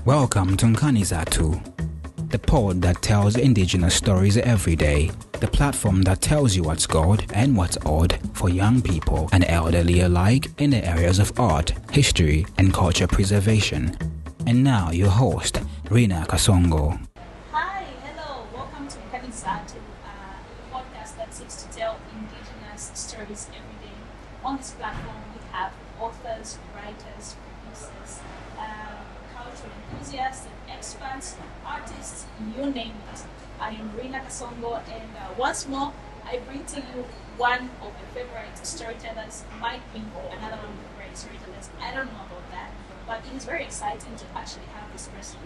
Welcome to Nkanizatu, the pod that tells indigenous stories every day, the platform that tells you what's good and what's odd for young people and elderly alike in the areas of art, history, and culture preservation. And now your host, Rinah Kasongo. Hi, hello, welcome to Nkanizatu, a podcast that seeks to tell indigenous stories every day. On this platform, we have authors, writers, producers, cultural enthusiasts, and experts, artists, you name it. I am Rinah Kasongo, and once more, I bring to you one of your favorite storytellers, might be another one of your favorite storytellers. I don't know about that, but it is very exciting to actually have this person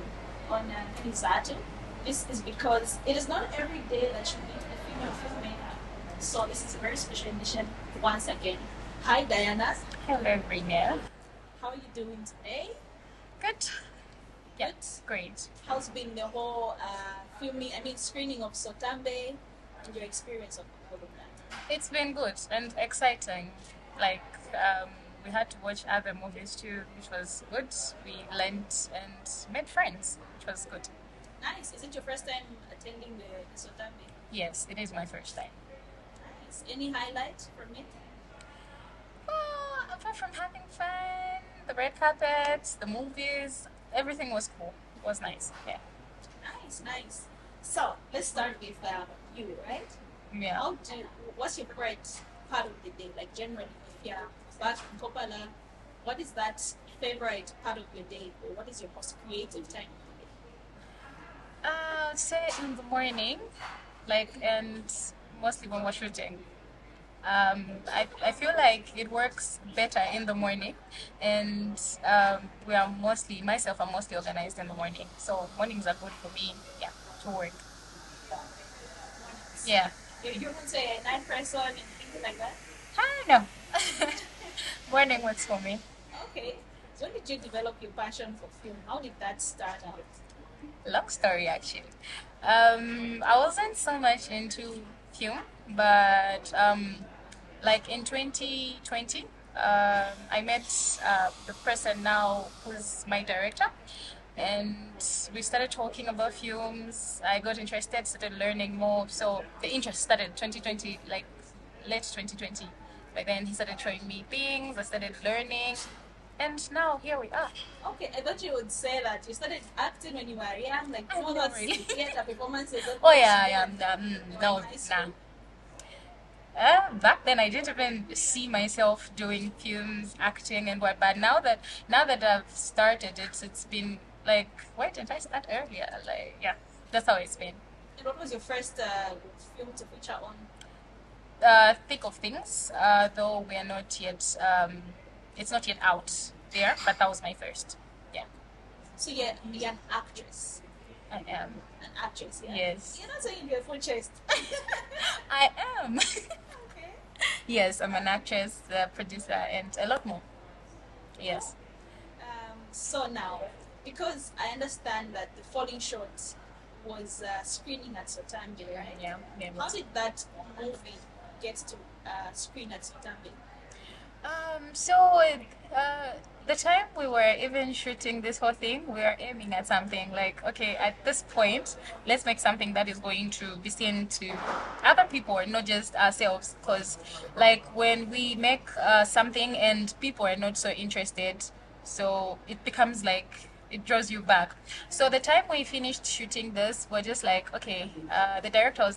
on Nkanizatu. This is because it is not every day that you meet a female filmmaker. So this is a very special edition once again. Hi Diana. Hello, Rinah. How are you doing today? Good. Yeah, Good. great. How's been the whole screening of Sotambe and your experience of all of that? It's been good and exciting. We had to watch other movies too, which was good. We learned and made friends, which was good. Nice. Is it your first time attending the Sotambe? Yes, it is my first time. Nice. Any highlights from it? Apart from having fun, the red carpet, the movies, everything was cool. It was nice. Yeah. Nice. So let's start with you, right? Yeah. What's your favorite part of the day? Like generally, if you're back from Kopala, what is that favorite part of your day, or what is your most creative time of the day? Say in the morning, and mostly when we're shooting. I feel like it works better in the morning, and I'm mostly organized in the morning. So mornings are good for me, to work. Yeah. You wouldn't say a night person and things like that? No. Morning works for me. Okay. So when did you develop your passion for film? How did that start out? Long story, actually. I wasn't so much into film, but in 2020, I met the person now who's my director, and we started talking about films. I got interested, started learning more. So the interest started 2020, late 2020. By then, he started showing me things. I started learning. And now here we are. Okay, I thought you would say that you started acting when you were young, Really? theater performances. Oh yeah. No, nah. Back then, I didn't even see myself doing films, acting, and what. But now that I've started, it's been why didn't I start earlier? That's how it's been. And what was your first film to feature on? Thick of Things. Though we are not yet. It's not yet out there, but that was my first. Yeah. So you're an actress. I am. An actress, yeah? Yes. You're not saying you're full chest. I am. Okay. Yes, I'm an actress, producer, and a lot more. Yes. So now, because I understand that the Falling Short was screening at Sotambe, right? Yeah. How did that movie get to screen at Sotambe? The time we were even shooting this whole thing, we were aiming at something okay, at this point, let's make something that is going to be seen to other people and not just ourselves. Because, when we make something and people are not so interested, so it becomes it draws you back. So the time we finished shooting this, we're just okay, the director was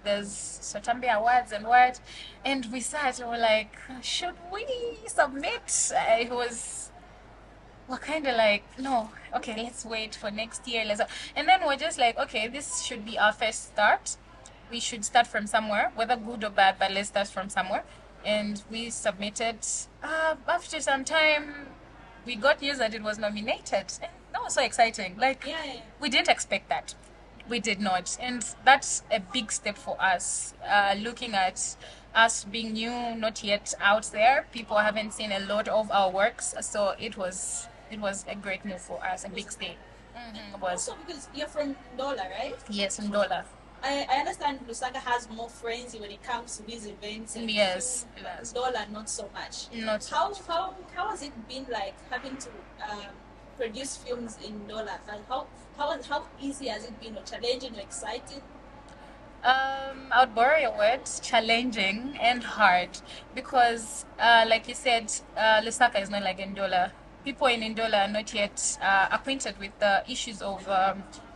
there's Sotambe Awards and what, and we sat and we're should we submit? We're kind of no, okay, let's wait for next year. And then we're just okay, this should be our first start. We should start from somewhere, whether good or bad, but let's start from somewhere. And we submitted. After some time, we got news that it was nominated, and that was so exciting. We didn't expect that. We did not, and that's a big step for us. Looking at us being new, not yet out there, people haven't seen a lot of our works, so it was a great move for us, a big step. Mm-hmm. Also because you're from Ndola, right? Yes, from Ndola. I understand Lusaka has more frenzy when it comes to these events. And yes. Ndola, not so much. Not so how much. how has it been having to produce films in Dola? And how easy has it been, or challenging, or exciting? I would borrow your words, challenging and hard, because, like you said, Lusaka is not like Ndola. People in Ndola are not yet acquainted with the issues of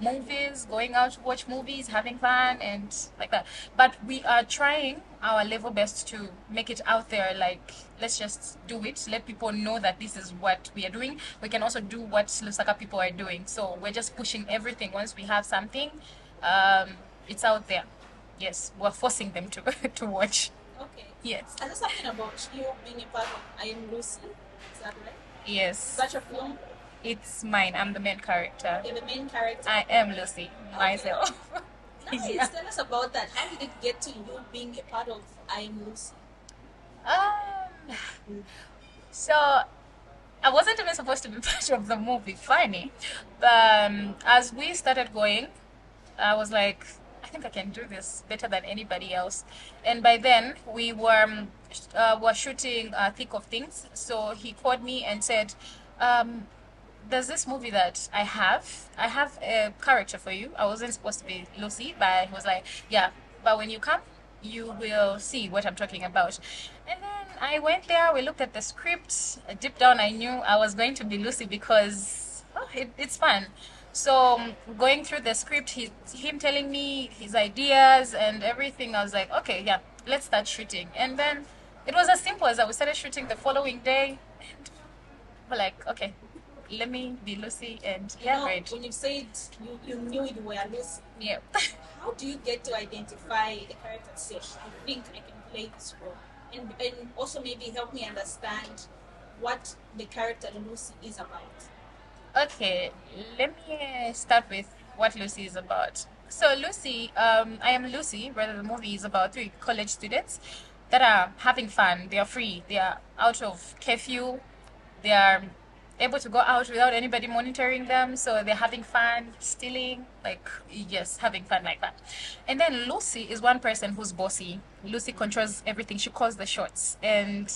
movies, going out to watch movies, having fun, and like that. But we are trying our level best to make it out there. Like, let's just do it. Let people know that this is what we are doing. We can also do what Lusaka people are doing. So we're just pushing everything. Once we have something, um, it's out there. Yes, we're forcing them to to watch. Okay. Yes. And there's something about you being a part of I Am Lucy. Is that right? Yes. Is that your film? It's mine. I'm the main character. You're the main character. I am Lucy myself. Nice. Yeah. Tell us about that. How did it get to you being a part of I Am Lucy? So I wasn't even supposed to be part of the movie. Funny, but as we started going, I was like, I think I can do this better than anybody else. And by then, were shooting Thick of Things. So he called me and said, there's this movie that I have a character for you. I wasn't supposed to be Lucy, but he was like, yeah, but when you come, you will see what I'm talking about. And then I went there, we looked at the script. Deep down, I knew I was going to be Lucy because it's fun. So going through the script, him telling me his ideas and everything, I was like, okay, yeah, let's start shooting. And then it was as simple as that. We started shooting the following day, and we're like, okay, let me be Lucy, and yeah, great. When you said you knew you were Lucy, Yeah. how do you get to identify a character and say, I think I can play this role? And also maybe help me understand what the character Lucy is about. Okay, let me start with what Lucy is about. So Lucy, I Am Lucy, rather the movie is about three college students that are having fun. They are free. They are out of curfew. They are able to go out without anybody monitoring them. So they're having fun, stealing, like, yes, having fun like that. And then Lucy is one person who's bossy. Lucy controls everything. She calls the shots. And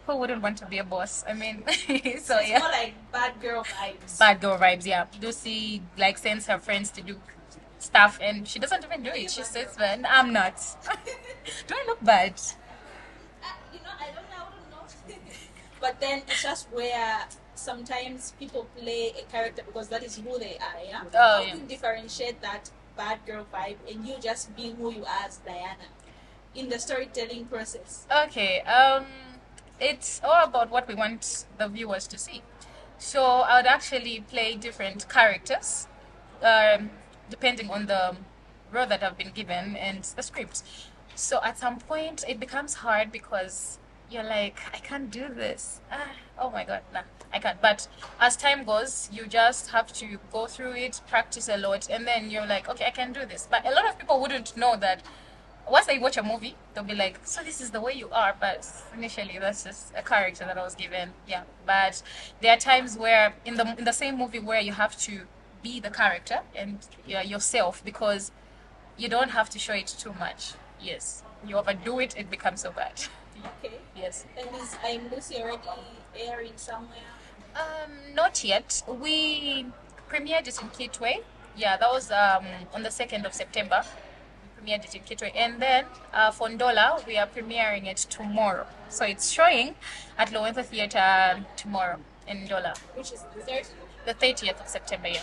who wouldn't want to be a boss? I mean, so It's yeah. more like bad girl vibes. Bad girl vibes, yeah. Lucy like sends her friends to do stuff and she doesn't even do it. She says, "Man, I'm not." Do I look bad? I don't know. But then it's just where sometimes people play a character because that is who they are, yeah? Oh, How yeah. do you differentiate that bad girl vibe and you just being who you are as Diana in the storytelling process? Okay, it's all about what we want the viewers to see. So I would actually play different characters, depending on the role that I've been given and the script. So at some point it becomes hard because you're like, I can't do this. Oh my god, nah, I can't. But as time goes, you just have to go through it, practice a lot, and then you're like, okay, I can do this. But a lot of people wouldn't know that. Once they watch a movie, they'll be like, so this is the way you are. But initially, that's just a character that I was given. Yeah. But there are times where in the same movie where you have to be the character and yourself because you don't have to show it too much. Yes. You overdo it, it becomes so bad. Okay. Yes. And is I'm Lucy already airing somewhere? Not yet. We premiered it in Kitwe. Yeah, that was on the 2nd of September. We premiered it in Kitwe. And then for Ndola, we are premiering it tomorrow. So it's showing at Lowenza Theatre tomorrow in Ndola. Which is the 30th. The 30th of September, yeah.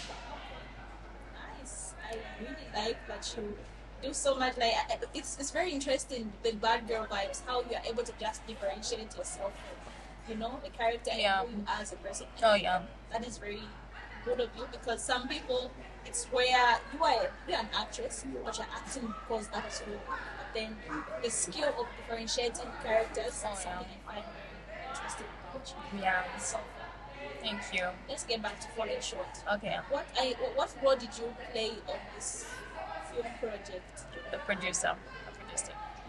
Nice. I really like that you do so much. Like it's very interesting, the bad girl vibes, how you are able to just differentiate yourself from, the character Yeah. and who you are as a person. Oh, yeah. That is very good of you because some people, it's where you're an actress, but you're acting because that is who you are. But then the skill of differentiating characters Oh, is something I find very interesting about you. Yeah. So Thank you. let's get back to Falling Short. Okay. What role did you play on this film project? The producer.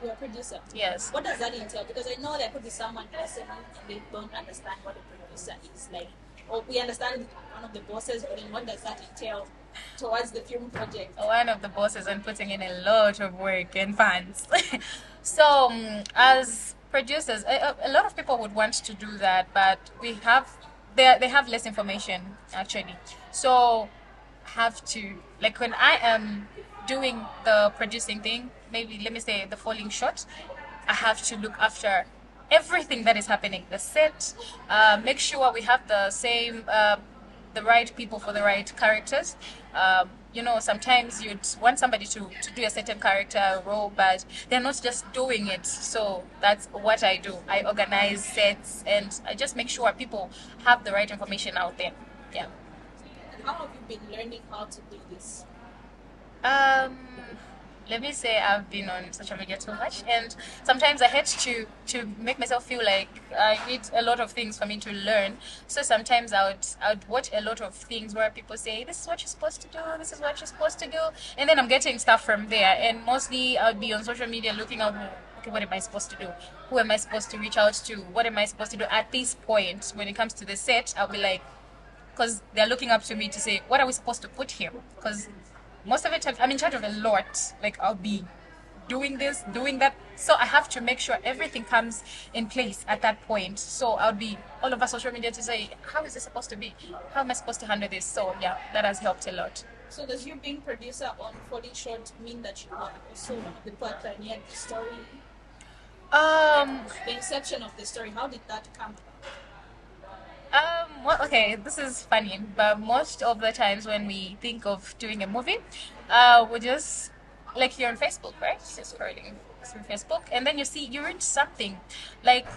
You're a producer. Yes. What does that entail? Because I know there could be someone listening and they don't understand what a producer is like. Or we understand one of the bosses, but then what does that entail towards the film project? One of the bosses and putting in a lot of work and funds. So, as producers, a lot of people would want to do that, but we have they have less information actually. So have to, like, when I am doing the producing thing, maybe let me say the falling shot, I have to look after everything that is happening, the set, make sure we have the same the right people for the right characters. You know, sometimes you'd want somebody to do a certain character role, but they're not just doing it. So that's what I do. I organize sets and I just make sure people have the right information out there. Yeah. And how have you been learning how to do this? Um, Let me say I've been on social media too much, and sometimes I had to make myself feel like I need a lot of things for me to learn. So sometimes I would watch a lot of things where people say this is what you're supposed to do, this is what you're supposed to do, and then I'm getting stuff from there. And mostly I would be on social media looking at, okay, what am I supposed to do? Who am I supposed to reach out to? What am I supposed to do at this point? When it comes to the set, I'll be like, because they're looking up to me to say, what are we supposed to put here? Because most of the time I'm in charge of a lot. Like, I'll be doing this, doing that. So I have to make sure everything comes in place at that point. So I'll be all over social media to say, how is this supposed to be? How am I supposed to handle this? So yeah, that has helped a lot. So does you being producer on Falling Short mean that you are also one of the part pioneered the story? The inception of the story, how did that come about? Well, okay, this is funny, but most of the times when we think of doing a movie, we just, like, you're on Facebook, right? Just scrolling through Facebook, and then you read something, like,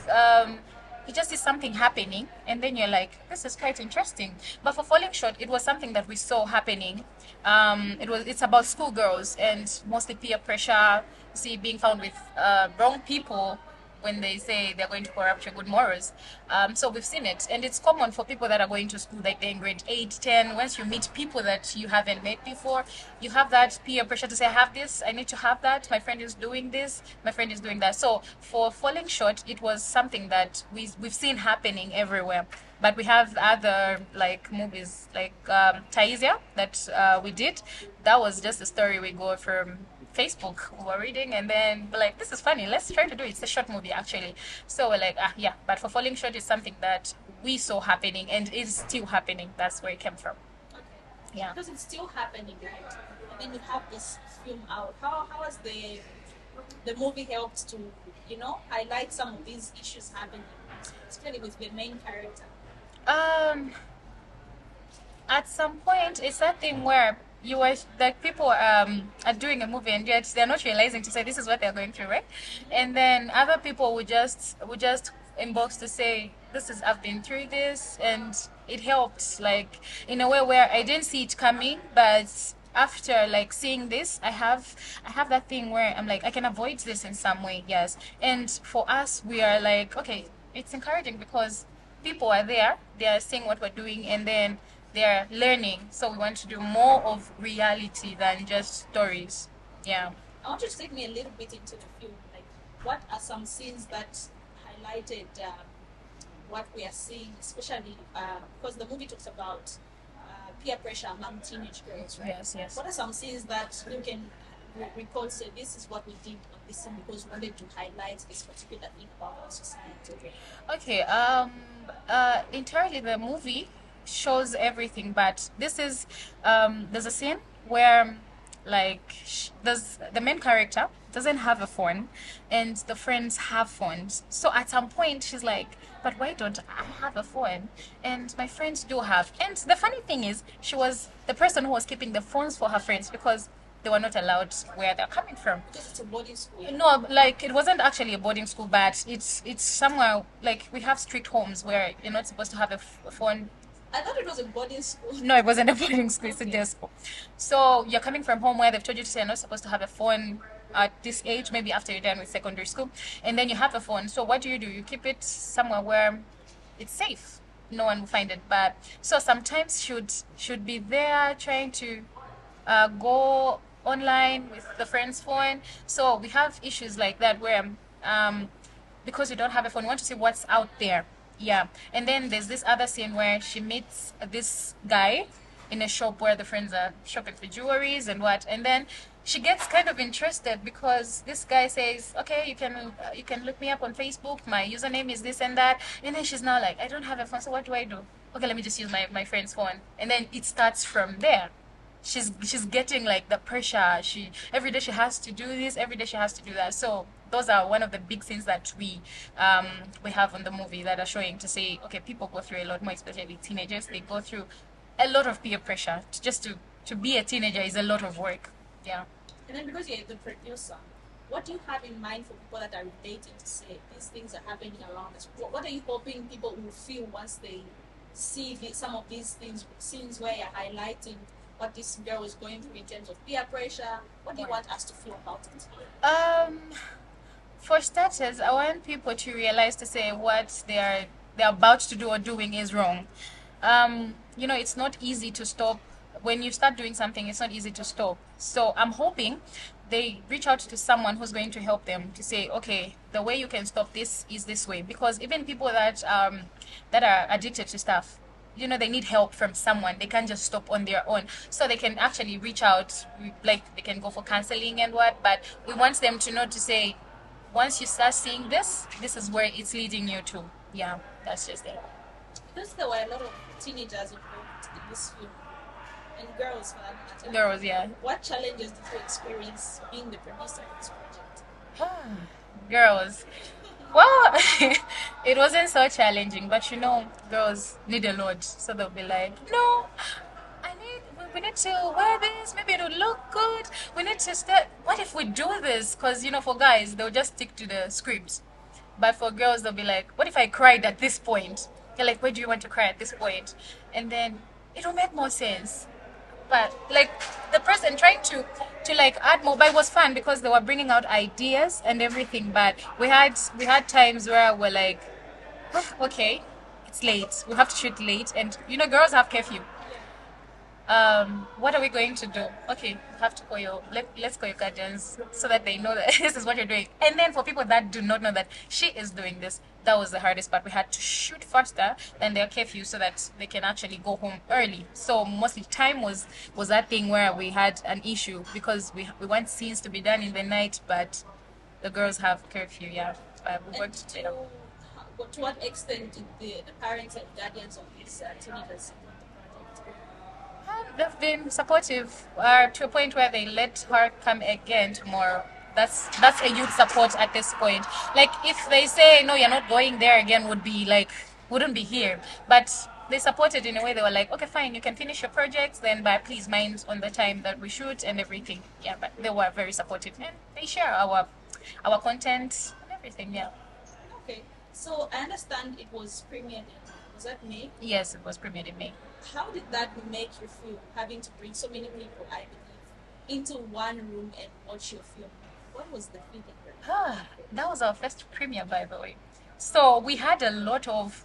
you just see something happening, and then you're like, this is quite interesting. But for Falling Short, it was something that we saw happening. It's about schoolgirls and mostly peer pressure, see, being found with wrong people when they say they're going to corrupt your good morals. So we've seen it, and it's common for people that are going to school, like they're in grade 8, 10. Once you meet people that you haven't met before, you have that peer pressure to say, I have this, I need to have that, my friend is doing this, my friend is doing that. So for Falling Short, it was something that we've seen happening everywhere. But we have other, like, movies, like Taizia, that we did. That was just a story we go from Facebook, we were reading, and then we're like, this is funny, let's try to do it. It's a short movie actually. So we're like, yeah, but for Falling Short is something that we saw happening and is still happening. That's where it came from. Okay. Yeah. Because it's still happening, right? And then you have this film out. How has the movie helped to, highlight some of these issues happening, especially with the main character? At some point, it's that thing where you are, like, people are doing a movie and yet they're not realizing to say this is what they're going through, right? And then other people would just inbox to say, this is, I've been through this, and it helped, like, in a way where I didn't see it coming, but after, like, seeing this, I have that thing where I'm like, I can avoid this in some way. Yes. And for us, we are like, okay, it's encouraging because people are there, they are seeing what we're doing, and then they're learning. So we want to do more of reality than just stories. Yeah. I want you to take me a little bit into the film. Like, what are some scenes that highlighted what we are seeing, especially because the movie talks about peer pressure among teenage girls, right? Yes, yes. What are some scenes that you can recall, say, this is what we did on this scene because we wanted to highlight this particular thing about our society? Okay. Entirely the movie shows everything, but this is there's a scene where, like, the main character doesn't have a phone and the friends have phones. So at some point she's like, but why don't I have a phone and my friends do have? And the funny thing is, she was the person who was keeping the phones for her friends because they were not allowed where they're coming from. Because it's a boarding school. No, like, it wasn't actually a boarding school, but it's somewhere, like, we have strict homes where you're not supposed to have a phone. I thought it was a boarding school. No, it wasn't a boarding school, it's a day school. So you're coming from home where they've told you to say you're not supposed to have a phone at this age, maybe after you're done with secondary school, and then you have a phone. So what do? You keep it somewhere where it's safe. No one will find it. But so sometimes should be there trying to go online with the friend's phone. So we have issues like that where because you don't have a phone, you want to see what's out there. Yeah. And then there's this other scene where she meets this guy in a shop where the friends are shopping for jewelries and what. And then she gets kind of interested because this guy says, okay, you can look me up on Facebook, my username is this and that, and then she's now like, I don't have a phone, so what do I do? Okay, let me just use my friend's phone, and then it starts from there. She's getting like the pressure. She every day she has to do this, every day she has to do that. So those are one of the big things that we have on the movie that are showing to say, okay, people go through a lot more, especially teenagers. They go through a lot of peer pressure. Just to be a teenager is a lot of work. Yeah. And then because you're the producer, what do you have in mind for people that are relating to say these things are happening around us? What are you hoping people will feel once they see some of these things, scenes where you're highlighting what this girl is going through in terms of peer pressure? What do you want us to feel about it? For starters, I want people to realize to say what they're about to do or doing is wrong. It's not easy to stop. When you start doing something, it's not easy to stop. So I'm hoping they reach out to someone who's going to help them to say, okay, the way you can stop this is this way. Because even people that are addicted to stuff, they need help from someone. They can't just stop on their own. So they can actually reach out, like they can go for counseling and what. But we want them to know to say, once you start seeing this, this is where it's leading you to. Yeah, that's just it. Because there were a lot of teenagers involved in this film. And girls, for that matter. Girls, yeah. What challenges did you experience being the producer of this project? Girls. Well, it wasn't so challenging, but girls need a lot. So they'll be like, no, we need to wear this, maybe it'll look good. We need to start, what if we do this? Because, for guys, they'll just stick to the script. But for girls, they'll be like, what if I cried at this point? They're like, where do you want to cry at this point? And then it'll make more sense. But like the person trying to like add more, but it was fun because they were bringing out ideas and everything. But we had times where we're like, oh, okay, it's late, we have to shoot late, and girls have curfew. What are we going to do? Okay, we have to call let's call your guardians so that they know that this is what you're doing. And then for people that do not know that she is doing this, that was the hardest part. We had to shoot faster than their curfew so that they can actually go home early. So mostly time was that thing where we had an issue because we want scenes to be done in the night, but the girls have curfew. Yeah, but we worked together. To what extent did the parents and guardians of these teenagers support the project? They've been supportive to a point where they let her come again tomorrow. That's a huge support at this point. Like if they say no, you're not going there again, wouldn't be here. But they supported in a way. They were like, okay, fine, you can finish your projects, then but please mind on the time that we shoot and everything. Yeah, but they were very supportive and they share our content and everything. Yeah. Okay, so I understand it was premiered was that May? Yes, it was premiered in May. How did that make you feel, having to bring so many people, I believe, into one room and watch your film? What was the feeling? That was our first premiere, by the way. So we had a lot of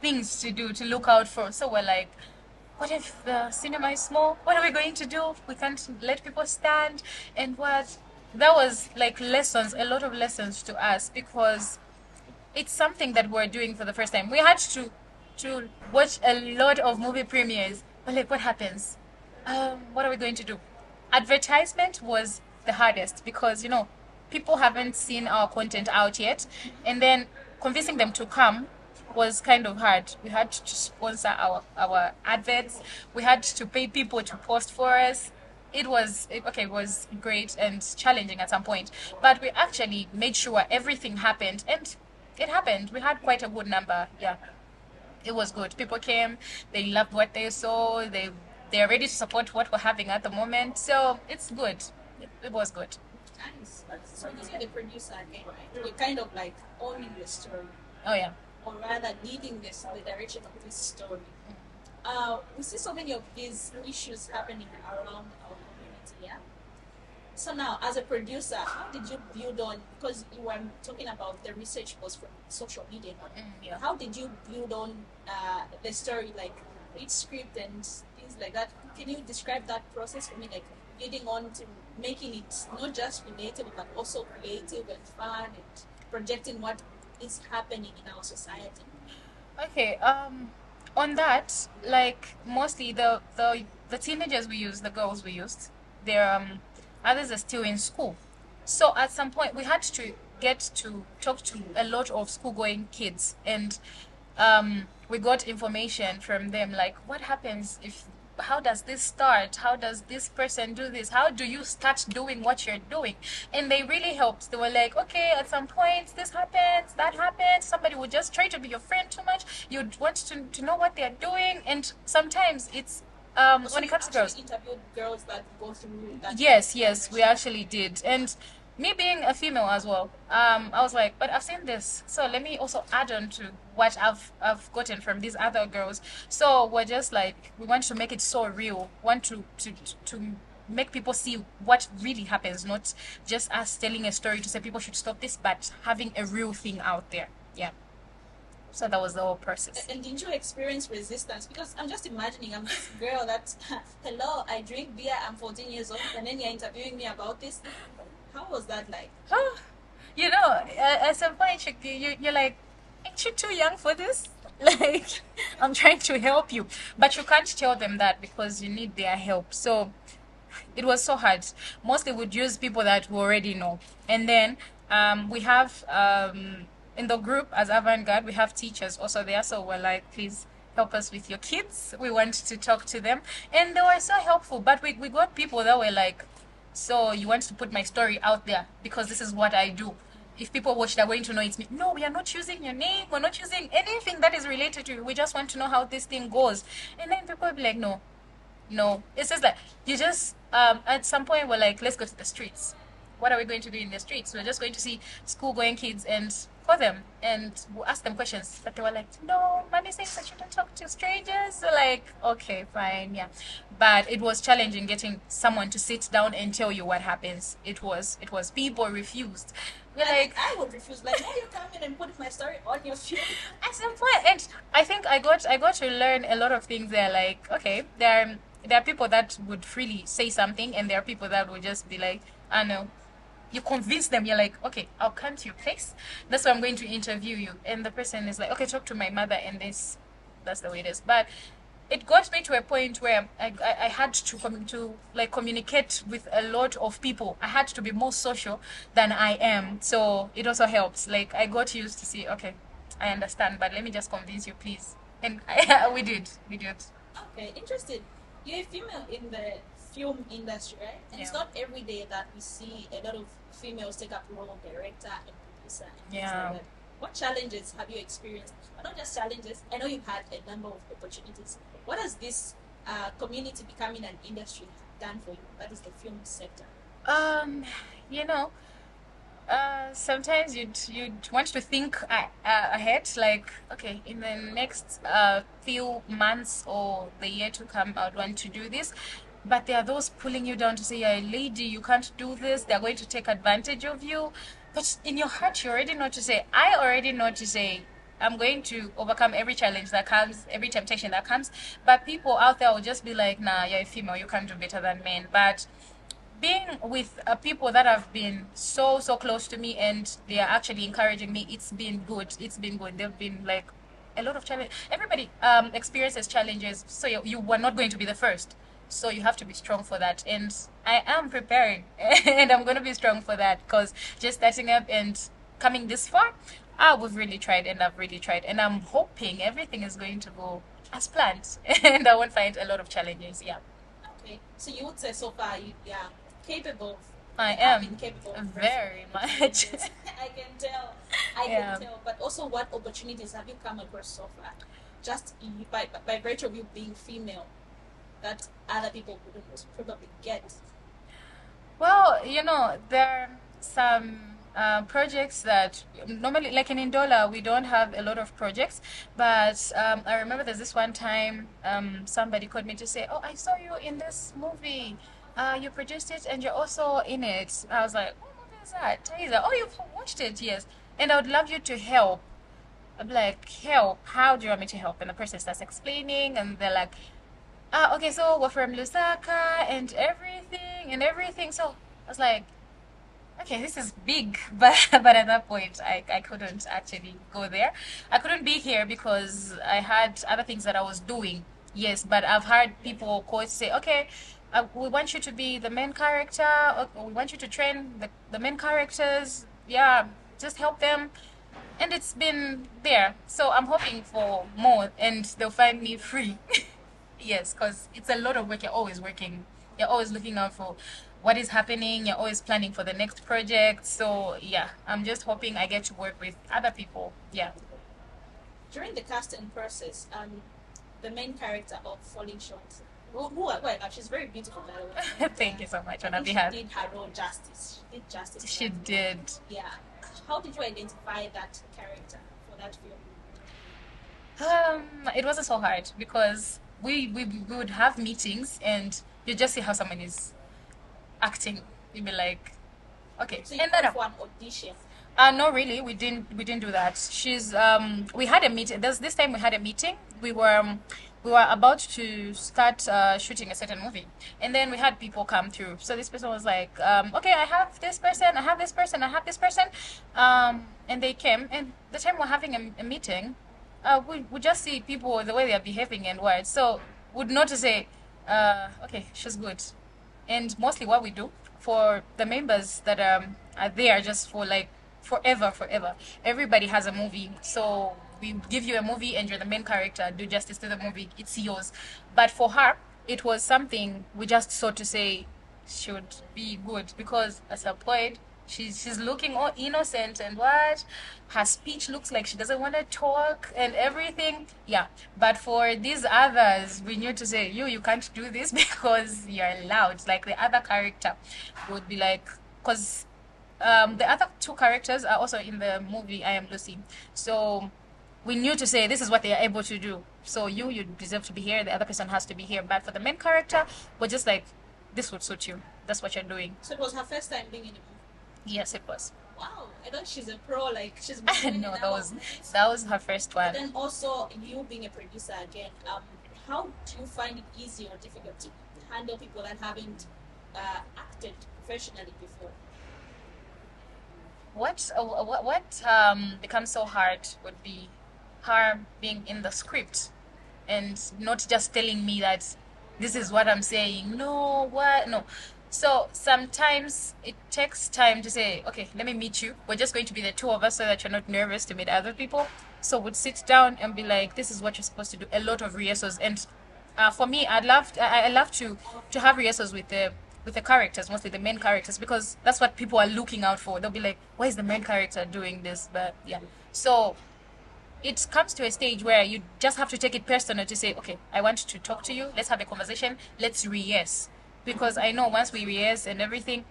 things to do, to look out for. So we're like, what if the cinema is small? What are we going to do? We can't let people stand. And what? That was like lessons, a lot of lessons to us because it's something that we're doing for the first time. We had to watch a lot of movie premieres. But like, what happens? What are we going to do? Advertisement was the hardest because people haven't seen our content out yet, and then convincing them to come was kind of hard. We had to sponsor our adverts. We had to pay people to post for us. It was great and challenging at some point, but we actually made sure everything happened, and it happened. We had quite a good number. Yeah, it was good. People came. They loved what they saw. They're ready to support what we're having at the moment. So it's good. It was good. Nice. So you're the producer again, right? You're kind of like owning the story. Oh yeah. Or rather leading the direction of this story. We see so many of these issues happening around our community, yeah? So now, as a producer, how did you build on, because you were talking about the research was from social media, yeah. How did you build on the story, like read script and things like that? Can you describe that process for me, like building on to making it not just relatable, but also creative and fun and projecting what is happening in our society? Okay, on that, like mostly the teenagers we used, the girls we used, they're others are still in school. So at some point, we had to get to talk to a lot of school-going kids, and we got information from them like, what happens if, how does this start? How does this person do this? How do you start doing what you're doing? And they really helped. They were like, okay, at some point this happens, that happens. Somebody would just try to be your friend too much. You'd want to know what they're doing. And sometimes it's So when it you comes to actually girls. interviewed girls that go through that. Yes, we actually did. And me being a female as well, I was like, but I've seen this, so let me also add on to what I've gotten from these other girls. So we're just like, we want to make it so real, want to make people see what really happens, not just us telling a story to say people should stop this, but having a real thing out there. Yeah. So that was the whole process. And didn't you experience resistance? Because I'm just imagining I'm this girl that, hello, I drink beer, I'm 14 years old, and then you're interviewing me about this. How was that like? You know, at some point you're like, ain't you too young for this? Like, I'm trying to help you, but you can't tell them that because you need their help. So it was so hard. Mostly would use people that we already know, and then we have in the group as avant-garde, we have teachers also there. So we're like, please help us with your kids. We want to talk to them, and they were so helpful. But we got people that were like, so you want to put my story out there because this is what I do. If people watch, they're going to know it's me. No, we are not using your name. We're not using anything that is related to you. We just want to know how this thing goes. And then people will be like, no, no. It's just like, you just, at some point, we're like, let's go to the streets. What are we going to do in the streets? We're just going to see school-going kids and call them and we'll ask them questions. But they were like, no, mommy says I shouldn't talk to strangers. So like, okay, fine, yeah. But it was challenging getting someone to sit down and tell you what happens. It was people refused. We're like, I would refuse. Like, no, you come in and put my story on your film. at some point, and I think I got to learn a lot of things there. Like, okay, there are people that would freely say something, and there are people that would just be like, I know. You convince them. You're like, okay, I'll come to your place. That's why I'm going to interview you. And the person is like, okay, talk to my mother, and this, that's the way it is. But it got me to a point where I had to like communicate with a lot of people. I had to be more social than I am. So it also helps. Like I got used to see, okay, I understand, but let me just convince you, please. And we did. Okay, interesting. You're a female in the film industry, right? And it's Yeah. not every day that we see a lot of females take up the role of director and producer and things Yeah. like that. What challenges have you experienced? But not just challenges. I know you've had a number of opportunities. What has this community becoming an industry done for you? That is the film sector. Um, you know, sometimes you'd want to think ahead, like okay, in the next few months or the year to come, I'd want to do this. But there are those pulling you down to say, "You're a lady, you can't do this." They're going to take advantage of you. But in your heart, you already know to say, I already know to say, I'm going to overcome every challenge that comes, every temptation that comes. But people out there will just be like, nah, you're a female, you can't do better than men. But being with people that have been so close to me and they are actually encouraging me, it's been good. They've been like a lot of challenge. Everybody experiences challenges, so you were not going to be the first. So you have to be strong for that, and I am preparing, and I'm going to be strong for that because just starting up and coming this far, we've really tried, and I've really tried, and I'm hoping everything is going to go as planned, and I won't find a lot of challenges. Yeah. Okay, so you would say so far you are capable. I You have am been capable of very much. I can tell. I Yeah. can tell. But also, what opportunities have you come across so far? Just by virtue of you being female, that other people wouldn't probably get. Well, there are some projects that normally, like in Indola, we don't have a lot of projects. But I remember there's this one time somebody called me to say, "Oh, I saw you in this movie. You produced it and you're also in it." I was like, "What movie is that?" He's like, "Oh, you've watched it, yes. And I would love you to help." I'm like, "Help? How do you want me to help?" And the person starts explaining, and they're like, okay, so we're from Lusaka and everything. So I was like, okay, this is big. But at that point, I couldn't actually go there. I couldn't be here because I had other things that I was doing. Yes, but I've heard people call to say, okay, we want you to be the main character, or we want you to train the main characters. Yeah, just help them. And it's been there. So I'm hoping for more and they'll find me free. Yes, because it's a lot of work. You're always working. You're always looking out for what is happening. You're always planning for the next project. So yeah, I'm just hoping I get to work with other people. Yeah. During the casting process, the main character of Falling Short, well, she's very beautiful, by the way. Thank you so much on I our think behalf. she did her role justice. She did justice. to She that role. did. Yeah. How did you identify that character for that film? It wasn't so hard because we would have meetings and you just see how someone is acting. You'd be like, okay. So you And went then for an audition. no, really, we didn't do that. She's we had a meeting. This time we had a meeting. We were about to start shooting a certain movie, and then we had people come through. So this person was like, okay, I have this person, I have this person, I have this person, and they came. And the time we're having a meeting, we just see people the way they are behaving and what. So would not to say, okay, she's good. And mostly what we do for the members that are there just for like forever. Everybody has a movie, so we give you a movie and you're the main character. Do justice to the movie. It's yours. But for her, it was something we just sought to say should be good because as a poet, she's looking all innocent and what her speech looks like she doesn't want to talk and everything. Yeah, but for these others, we knew to say you can't do this because you're loud. Like the other character would be like, because the other two characters are also in the movie I Am Lucy. So we knew to say this is what they are able to do. So you deserve to be here. The other person has to be here. But for the main character, we're just like, this would suit you. That's what you're doing. So it was her first time being in a movie. Yes, it was. Wow, I thought she's a pro. Like she's been doing No, it that was her first But one. then also you being a producer again, how do you find it easy or difficult to handle people that haven't acted professionally before? What becomes so hard would be her being in the script and not just telling me that this is what I'm saying. No, what? No. So sometimes it takes time to say, okay, let me meet you. We're just going to be the two of us so that you're not nervous to meet other people. So we'd sit down and be like, this is what you're supposed to do. A lot of rehearsals. And for me, I love to have rehearsals with the characters, mostly the main characters, because that's what people are looking out for. They'll be like, why is the main character doing this? But yeah. So it comes to a stage where you just have to take it personal to say, okay, I want to talk to you. Let's have a conversation. Let's rehearse. Because I know once we rehearse and everything,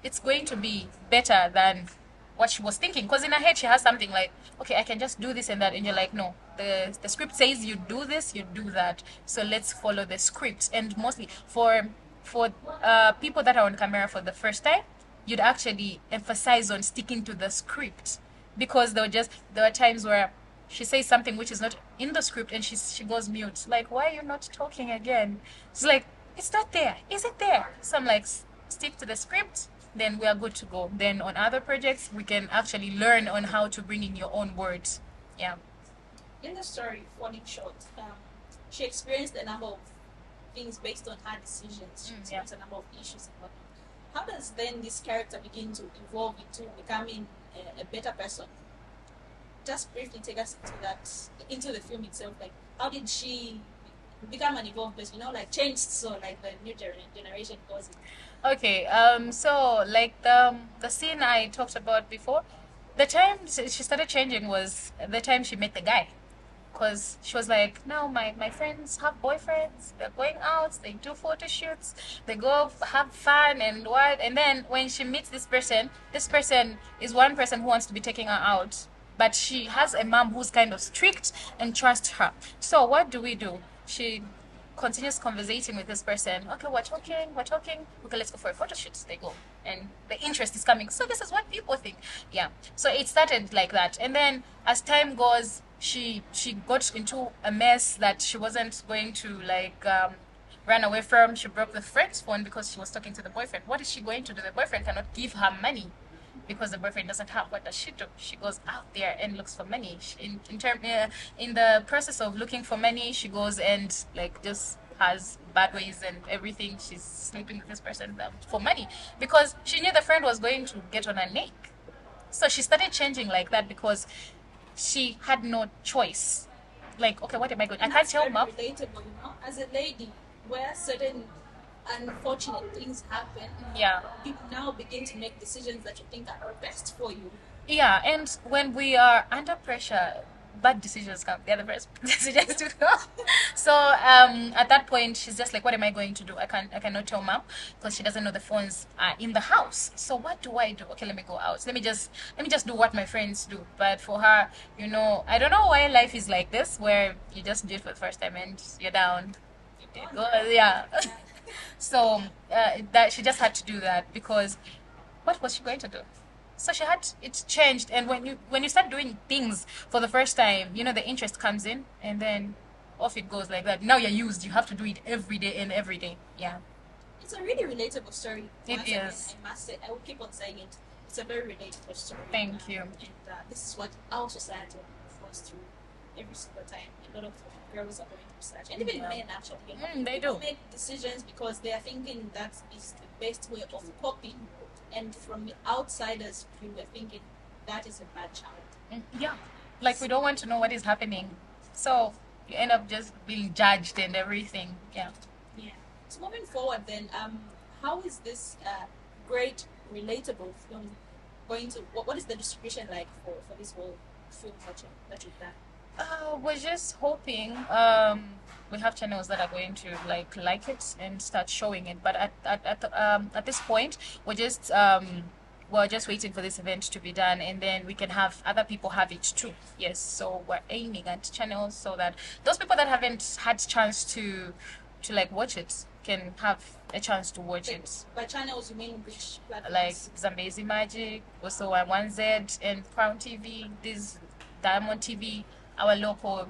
it's going to be better than what she was thinking. Because in her head, she has something like, okay, I can just do this and that. And you're like, no, the script says you do this, you do that. So let's follow the script. And mostly for people that are on camera for the first time, you'd actually emphasize on sticking to the script. Because there were times where she says something which is not in the script and she goes mute. Like, why are you not talking again? It's like, it's not there. Is it there? So I'm like, stick to the script, then we are good to go. Then on other projects, we can actually learn on how to bring in your own words. Yeah. In the story, Falling Short, she experienced a number of things based on her decisions. She experienced a number of issues and whatnot. How does then this character begin to evolve into becoming a better person? Just briefly take us into the film itself. Like, how did she become an evolved person? Like changed, so like the new generation goes. Okay. So like the scene I talked about before, the time she started changing was the time she met the guy. Because she was like, no, my friends have boyfriends, they're going out, they do photo shoots, they go have fun and what. And then when she meets this person is one person who wants to be taking her out. But she has a mom who's kind of strict and trusts her. So what do? She continues conversating with this person. Okay, we're talking. Okay, let's go for a photo shoot. They go. And the interest is coming. So this is what people think. Yeah. So it started like that. And then as time goes, she got into a mess that she wasn't going to run away from. She broke the friend's phone because she was talking to the boyfriend. What is she going to do? The boyfriend cannot give her money because the boyfriend doesn't have. What does she do? She goes out there and looks for money. In the process of looking for money, she goes and just has bad ways and everything. She's sleeping with this person for money because she knew the friend was going to get on her neck. So she started changing like that because she had no choice. Like, okay, what am I going? I can't tell mom. Relatable, as a lady, where certain unfortunate things happen. Yeah. People now begin to make decisions that you think are best for you. Yeah, and when we are under pressure, bad decisions come. They're the best decisions to come. So at that point, she's just like, "What am I going to do? I cannot tell mom because she doesn't know the phones are in the house. So what do I do? Okay, let me go out. Let me just do what my friends do." But for her, I don't know why life is like this, where you just do it for the first time and you're down. Yeah. So that she just had to do that because what was she going to do? So it changed, and when you start doing things for the first time, the interest comes in, and then off it goes like that. Now you're used. You have to do it every day and every day. Yeah. It's a really relatable story. It is. I must say, I will keep on saying it. It's a very relatable story. Thank you. And this is what our society goes through every single time. A lot of girls are going through such, and even men actually. They People do. make decisions because they are thinking that is the best way of coping. And from the outsiders, we were thinking that is a bad child. Yeah, like we don't want to know what is happening, so you end up just being judged and everything. Yeah. Yeah. So moving forward, then, how is this great relatable film going to? What is the distribution like for this whole film that you've done? We're just hoping we have channels that are going to like it and start showing it. But at this point, we're just waiting for this event to be done, and then we can have other people have it too. Yes, so we're aiming at channels so that those people that haven't had chance to watch it can have a chance to watch it. By channels, you mean which platforms? Like Zambezi Magic, also 1Z and Crown TV, this Diamond TV, our local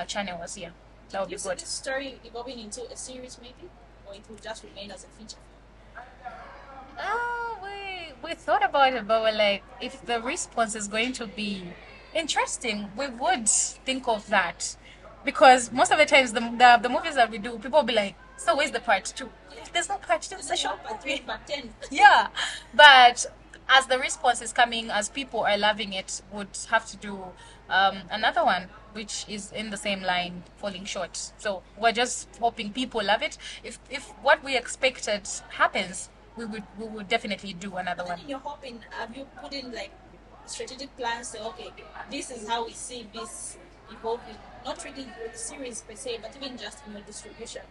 channels. Yeah, that would be you see good. this story evolving into a series, maybe, or it will just remain as a feature film? We thought about it, but we're like, if the response is going to be interesting, we would think of that. Because most of the times, the movies that we do, people will be like, so where's the part 2? There's no part 2, it's a show. Part 3, part 10. Yeah, but as the response is coming, as people are loving it, would have to do another one, which is in the same line, falling short. So we're just hoping people love it. If what we expected happens, we would definitely do another one. Then you're hoping, have you put in like strategic plans? Say, okay, this is how we see this evolving. Not really the series per se, but even just in your distribution.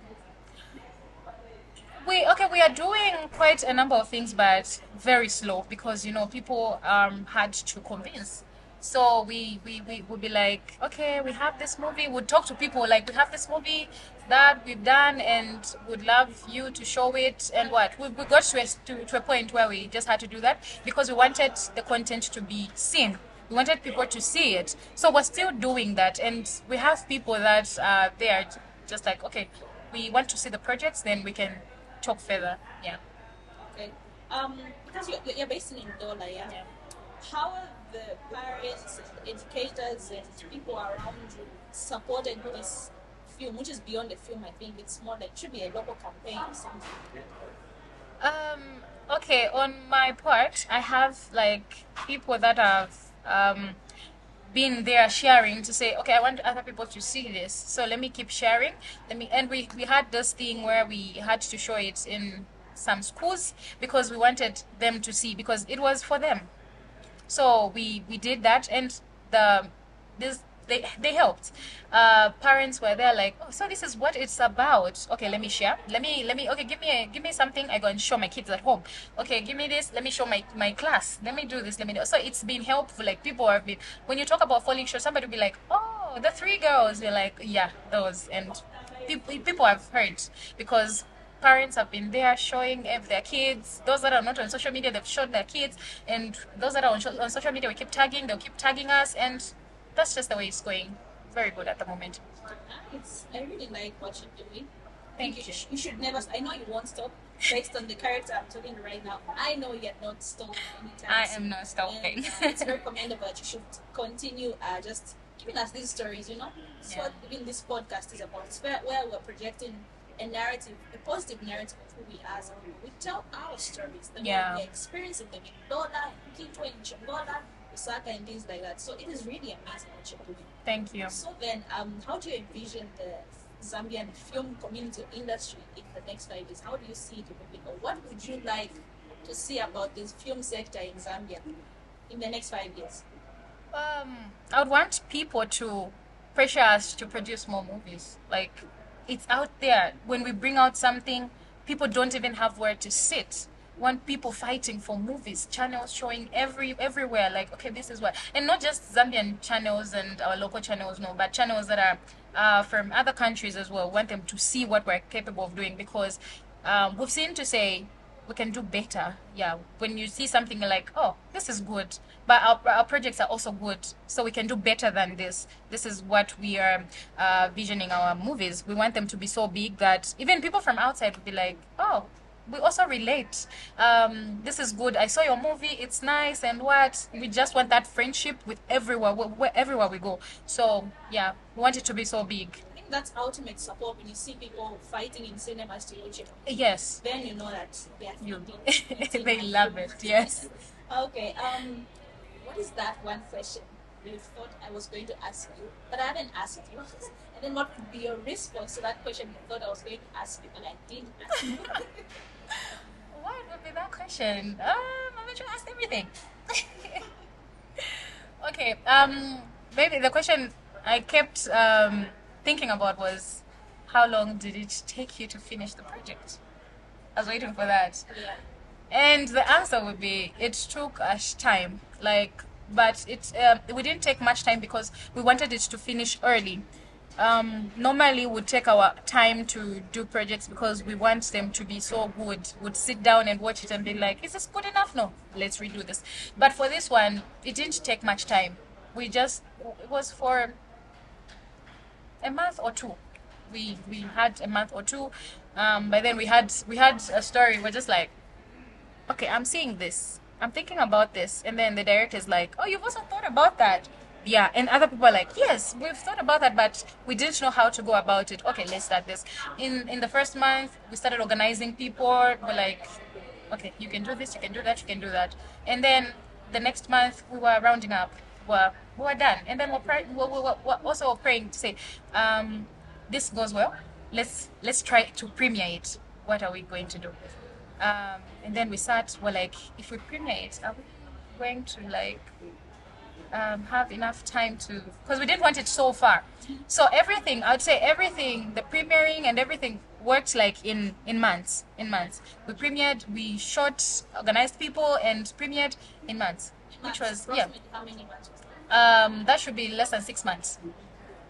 We are doing quite a number of things, but very slow because people had to convince. So we would be like, okay, we have this movie. We'd talk to people like, we have this movie that we've done and would love you to show it. And what we got to a point where we just had to do that because we wanted the content to be seen. We wanted people to see it. So we're still doing that, and we have people that are there just like, okay, we want to see the projects, then we can talk further. Yeah. Okay. Because you're based in Ndola, yeah? Yeah. How have the parents, educators, and people around you supported this film, which is beyond the film? I think it's more like, it should be a local campaign or something. Okay, on my part, I have like people that have been there sharing to say, okay, I want other people to see this, so let me keep sharing. And we had this thing where we had to show it in some schools because we wanted them to see, because it was for them. So we did that, and they helped. Parents were there like, oh, so this is what it's about. Okay, let me share. Let me. Okay, give me something. I go and show my kids at home. Okay, give me this. Let me show my class. Let me do this. Let me do. So it's been helpful. Like people have been. When you talk about falling short, somebody will be like, oh, the 3 girls. You're like, yeah, those. And people have heard because parents have been there showing their kids. Those that are not on social media, they've shown their kids, and those that are on social media, we keep tagging. They'll keep tagging us, and that's just the way it's going. Very good at the moment. Nice. I really like what you're doing. Thank you. You should never. I know you won't stop. Based on the character I'm telling you right now, I know you're not stopping anytime. I am not stopping. It's very commendable that you should continue just giving us these stories. It's what even this podcast is about. It's where we're projecting a narrative, a positive narrative of who we are as people. We tell our stories, the way Yeah. we are experiencing them in Lola, in Quito, in Chongola, Osaka, and things like that. So it is really amazing what you're doing. Thank you. So then, how do you envision the Zambian film community industry in the next 5 years? How do you see it evolving? Or what would you like to see about this film sector in Zambia in the next 5 years? I would want people to pressure us to produce more movies. Like, it's out there. When we bring out something, people don't even have where to sit. Want people fighting for movies, channels showing everywhere. Like, okay, this is what, and not just Zambian channels and our local channels, no, but channels that are from other countries as well. Want them to see what we're capable of doing, because we've seen to say we can do better. Yeah, when you see something like, oh, this is good, but our projects are also good, so we can do better than this. This is what we are visioning our movies. We want them to be so big that even people from outside would be like, oh, we also relate. This is good. I saw your movie. It's nice, and what we just want that friendship with everywhere we go. So yeah, we want it to be so big. I think that's ultimate support when you see people fighting in cinemas to watch it. Yes, Then you know that they are you. thinking. They love it. Yes. Okay. What is that one question you thought I was going to ask you, but I haven't asked you? And then what would be your response to that question you thought I was going to ask you, but I didn't ask you? What would be that question? I'm going to ask everything. Okay. Maybe the question I kept thinking about was, how long did it take you to finish the project? I was waiting for that. Yeah. And the answer would be, it took us time. Like, but we didn't take much time because we wanted it to finish early. Normally would take our time to do projects because we want them to be so good. Would sit down and watch it and be like, is this good enough? No, let's redo this. But for this one, it didn't take much time. It was for a month or two. We had a month or two. But then we had a story. We're just like, okay, I'm seeing this. I'm thinking about this. And then the director's like, oh, you've also thought about that. Yeah, and other people are like, yes, we've thought about that, but we didn't know how to go about it. Okay, let's start this. In the first month, we started organizing people. We're like, okay, you can do this, you can do that, you can do that. And then the next month, we were rounding up. We were done. And then we're also praying to say, this goes well. Let's try to premiere it. What are we going to do? And then we sat, we're like, if we premiere it, are we going to like have enough time to, because we didn't want it so far. So everything, I'd say everything, the premiering and everything worked like in months. We premiered, we shot, organized people, and premiered in months. Which was, yeah. How many months was that? That should be less than 6 months.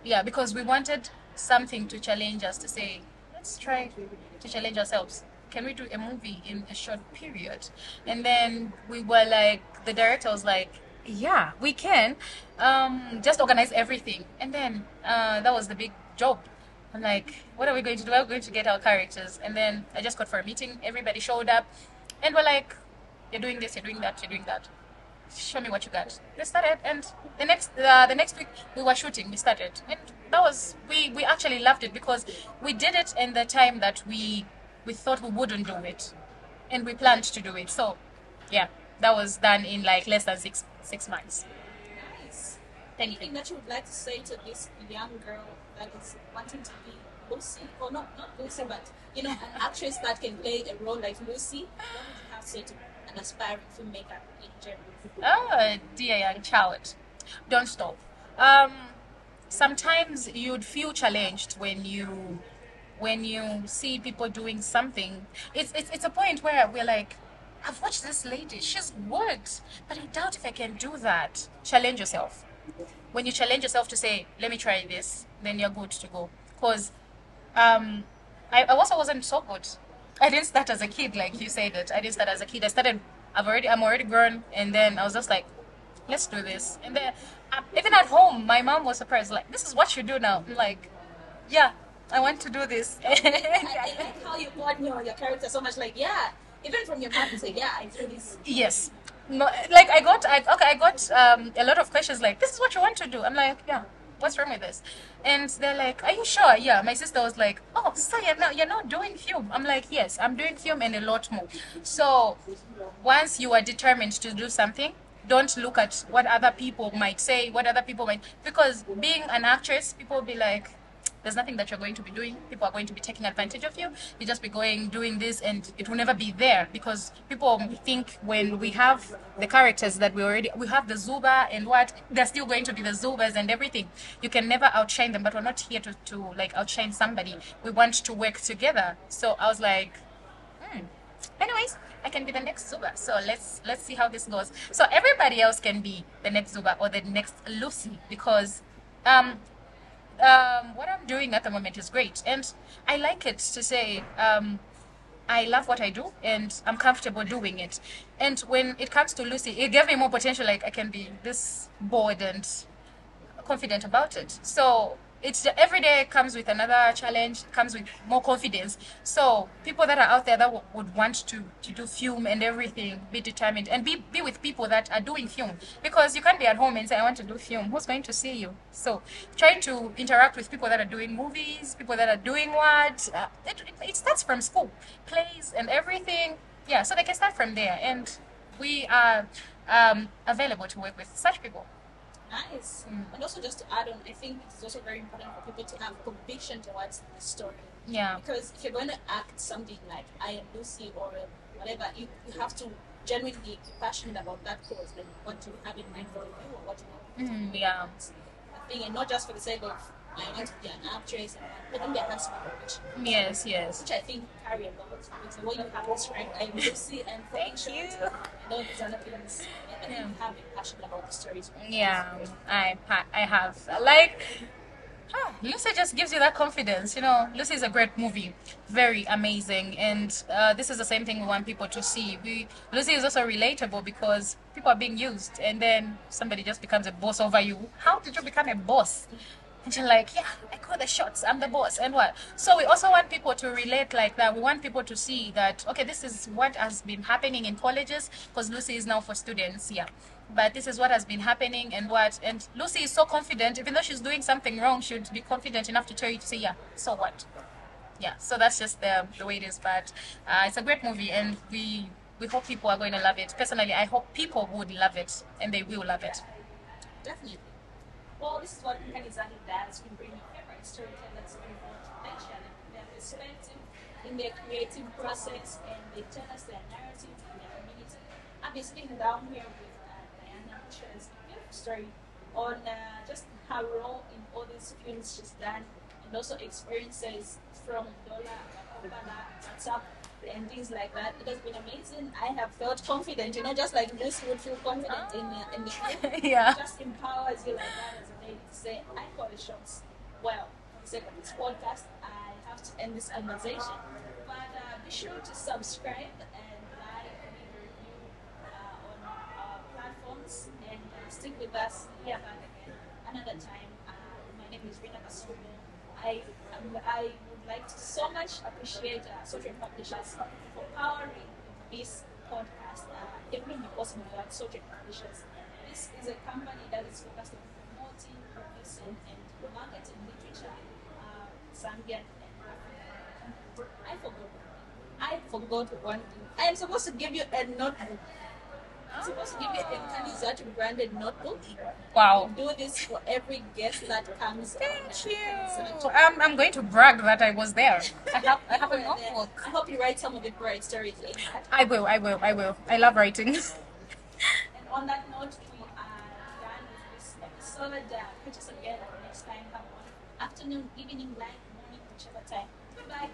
Yeah, because we wanted something to challenge us, to say, let's try to challenge ourselves. Can we do a movie in a short period? And then we were like, the director was like, yeah, we can. Just organize everything. And then that was the big job. I'm like, what are we going to do? We're going to get our characters. And then I just got for a meeting. Everybody showed up. And we're like, you're doing this, you're doing that, you're doing that. Show me what you got. We started. And the next week, we were shooting. We started. And that was, we actually loved it because we did it in the time that we thought we wouldn't do it. And we planned to do it. So, yeah. That was done in like less than six months. Nice. Anything that you would like to say to this young girl that is wanting to be Lucy, or not Lucy, but you know, an actress that can play a role like Lucy? What would you have to say to an aspiring filmmaker in general? Oh, dear young child, don't stop. Sometimes you'd feel challenged when you see people doing something. It's a point where we're like, I've watched this lady, she's good, but I doubt if I can do that. Challenge yourself. When you challenge yourself to say, let me try this, then you're good to go. Because I also wasn't so good. I didn't start as a kid, like you said it. I didn't start as a kid. I'm already grown, and then I was just like, let's do this. And then even at home, my mom was surprised, like, this is what you do now. I'm like, yeah, I want to do this. I like how you brought your character so much, like, yeah. Even from your mom, you say, yeah, I do this. Yes. No, like I got a lot of questions like, this is what you want to do. I'm like, yeah, what's wrong with this? And they're like, are you sure? Yeah. My sister was like, oh, so you're not doing film. I'm like, yes, I'm doing film and a lot more. So once you are determined to do something, don't look at what other people might say, what other people might, because being an actress, people will be like, there's nothing that you're going to be doing. People are going to be taking advantage of you. You just be doing this, and it will never be there, because people think when we have the characters that we have the Zuba and what, they're still going to be the Zubas and everything. You can never outshine them, but we're not here to like outshine somebody. We want to work together. So I was like, anyways, I can be the next Zuba. So let's see how this goes. So everybody else can be the next Zuba or the next Lucy, because what I'm doing at the moment is great, and I like it to say I love what I do and I'm comfortable doing it. And when it comes to Lucy, it gave me more potential. Like, I can be this bold and confident about it. So it's every day comes with another challenge, comes with more confidence. So people that are out there that would want to do film and everything, be determined and be with people that are doing film, because you can't be at home and say I want to do film. Who's going to see you? So try to interact with people that are doing movies, people that are doing what it starts from school, plays and everything. Yeah, so they can start from there, and we are available to work with such people. Nice. And also, just to add on, I think it's also very important for people to have conviction towards the story. Yeah. Because if you're going to act something like I Am Lucy or whatever, you have to genuinely be passionate about that cause and what you have in mind for the viewer, or what you want Yeah. the thing, and not just for the sake of I want to be an actress, but then there has to be conviction. Yes, yes. Which I think carry a lot with the way you have described I Am Lucy and Thank you. and all these other things. I think you have a passion about the stories. Yeah, I have. Like, Lucy just gives you that confidence. You know, Lucy is a great movie, very amazing, and this is the same thing we want people to see. Lucy is also relatable because people are being used, and then somebody just becomes a boss over you. How did you become a boss? And you're like, yeah, I call the shots, I'm the boss, and what? So we also want people to relate like that. We want people to see that, okay, this is what has been happening in colleges, because Lucy is now for students, yeah. But this is what has been happening and what. And Lucy is so confident, even though she's doing something wrong, she would be confident enough to tell you to say, yeah, so what? Yeah, so that's just the way it is. But it's a great movie, and we hope people are going to love it. Personally, I hope people would love it, and they will love it. Definitely. Well, this is what Kanizani does. We bring your favorite storytellers on board. They share their perspective in their creative process, and they tell us their narrative in their community. I've been sitting down here with Diana, who shares a beautiful story on just her role in all these films she's done, and also experiences from Dola, WhatsApp, and things like that. It has been amazing. I have felt confident, just like Lucy would feel confident in the film. Yeah. It just empowers you like that as a lady to say, I call the shots. Well, for the sake of this podcast, I have to end this conversation. But be sure to subscribe and like and review on our platforms, and stick with us here back again another time. My name is Rinah Kasongo. I would like to so much appreciate Sotambe Publishers for powering this podcast. It wouldn't be possible without Sotambe Publishers. This is a company that is focused on promoting, producing, and marketing literature, Zambian and African. I forgot one thing. I am supposed to give you a notebook. I'm supposed to give you a Kanizatu branded notebook. Wow. We do this for every guest that comes. Thank you. I'm going to brag that I was there. I have a notebook. I hope you write some of the great stories in that. I will. I love writing. And on that note, we are done with this episode. Catch us again next time. Have a wonderful afternoon, evening, night, morning, whichever time. Goodbye.